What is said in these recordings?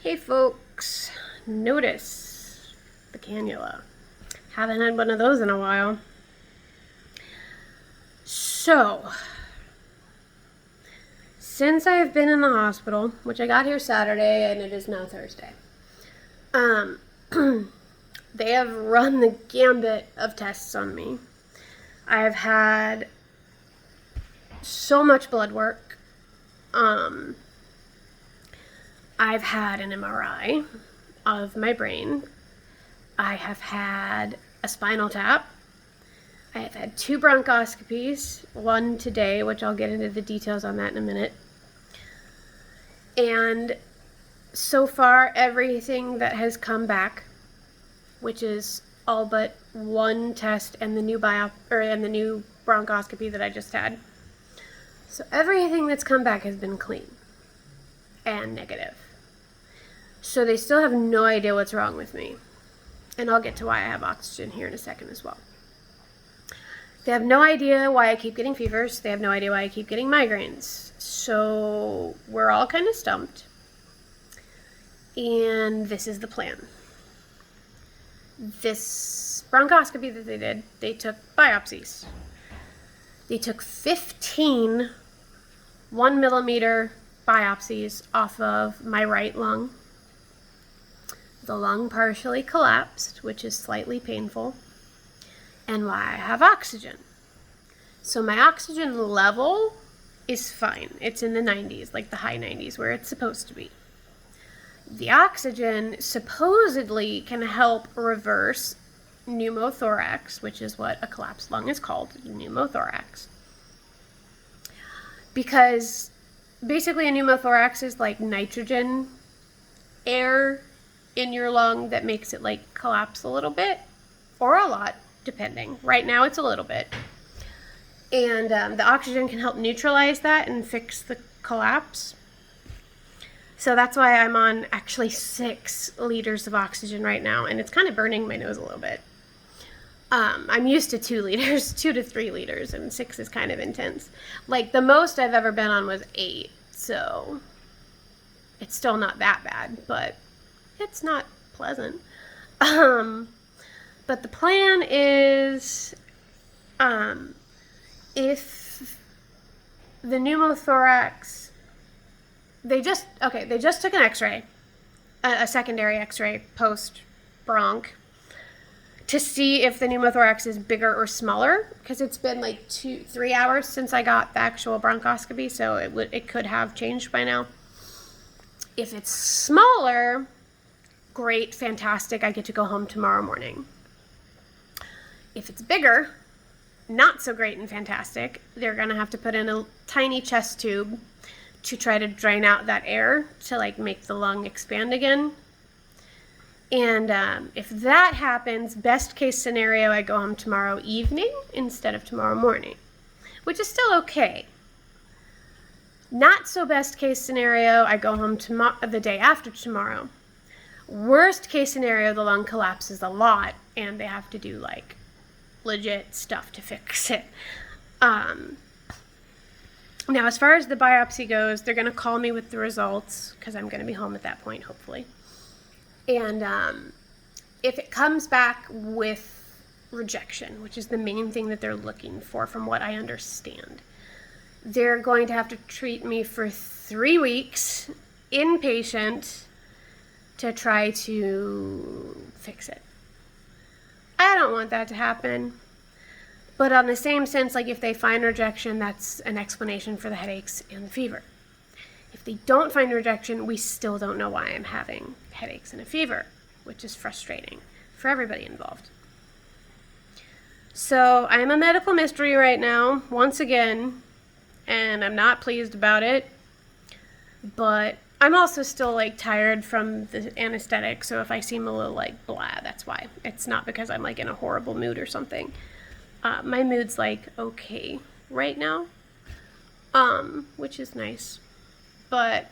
Hey folks, notice the cannula. Haven't had one of those in a while. So, since I've been in the hospital, which I got here Saturday and it is now Thursday, they have run the gambit of tests on me. I've had so much blood work. I've had an MRI of my brain. I have had a spinal tap. I have had 2 bronchoscopies, one today, which I'll get into the details on that in a minute. And so far, everything that has come back, which is all but one test and the new bronchoscopy that I just had. So everything that's come back has been clean and negative. So they still have no idea what's wrong with me. And I'll get to why I have oxygen here in a second as well. They have no idea why I keep getting fevers. They have no idea why I keep getting migraines. So we're all kind of stumped. And this is the plan. This bronchoscopy that they did, they took biopsies. They took 15 1 millimeter biopsies off of my right lung. The lung partially collapsed, which is slightly painful, and why I have oxygen. So my oxygen level is fine. It's in the 90s, like the high 90s, where it's supposed to be. The oxygen supposedly can help reverse pneumothorax, which is what a collapsed lung is called, pneumothorax. Because basically a pneumothorax is like nitrogen air in your lung that makes it like collapse a little bit or a lot, depending. Right now it's a little bit. And the oxygen can help neutralize that and fix the collapse. So that's why I'm on actually 6 liters of oxygen right now, and it's kind of burning my nose a little bit. I'm used to 2 liters, 2 to 3 liters, and 6 is kind of intense. Like the most I've ever been on was 8, so it's still not that bad, but it's not pleasant. But the plan is, if the pneumothorax, they just took an x-ray, a secondary x-ray post-bronch, to see if the pneumothorax is bigger or smaller, because it's been like 2-3 hours since I got the actual bronchoscopy, so it could have changed by now. If it's smaller, great, fantastic, I get to go home tomorrow morning. If it's bigger, not so great and fantastic, they're gonna have to put in a tiny chest tube to try to drain out that air to like make the lung expand again. And if that happens, best case scenario, I go home tomorrow evening instead of tomorrow morning, which is still okay. Not so best case scenario, I go home the day after tomorrow. Worst case scenario, the lung collapses a lot and they have to do like legit stuff to fix it. Now, as far as the biopsy goes, they're going to call me with the results because I'm going to be home at that point, hopefully. And if it comes back with rejection, which is the main thing that they're looking for from what I understand, they're going to have to treat me for 3 weeks inpatient to try to fix it. I don't want that to happen. But on the same sense, like if they find rejection, that's an explanation for the headaches and the fever. If they don't find rejection, we still don't know why I'm having headaches and a fever, which is frustrating for everybody involved. So I'm a medical mystery right now, once again, and I'm not pleased about it. But I'm also still like tired from the anesthetic, so if I seem a little like blah, that's why. It's not because I'm like in a horrible mood or something. My mood's like okay right now, which is nice, but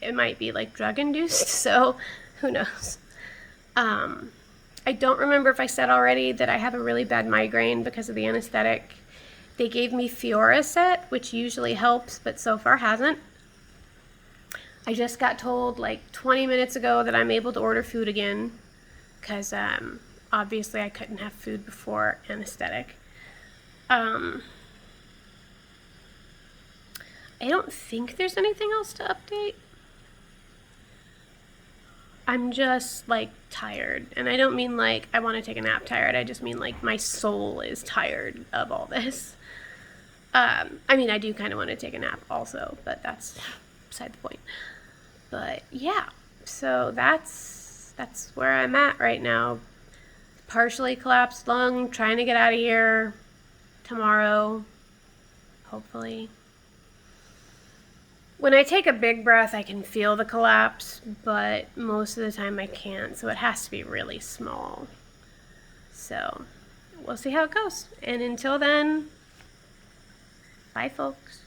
it might be like drug induced, so who knows. I don't remember if I said already that I have a really bad migraine because of the anesthetic. They gave me Fioricet, which usually helps, but so far hasn't. I just got told like 20 minutes ago that I'm able to order food again because obviously I couldn't have food before anesthetic. I don't think there's anything else to update. I'm just like tired, and I don't mean like I want to take a nap tired. I just mean like my soul is tired of all this. I mean, I do kind of want to take a nap also, but that's beside the point. But yeah, so that's where I'm at right now. Partially collapsed lung, trying to get out of here tomorrow, hopefully. When I take a big breath, I can feel the collapse, but most of the time I can't, so it has to be really small. So we'll see how it goes. And until then, bye, folks.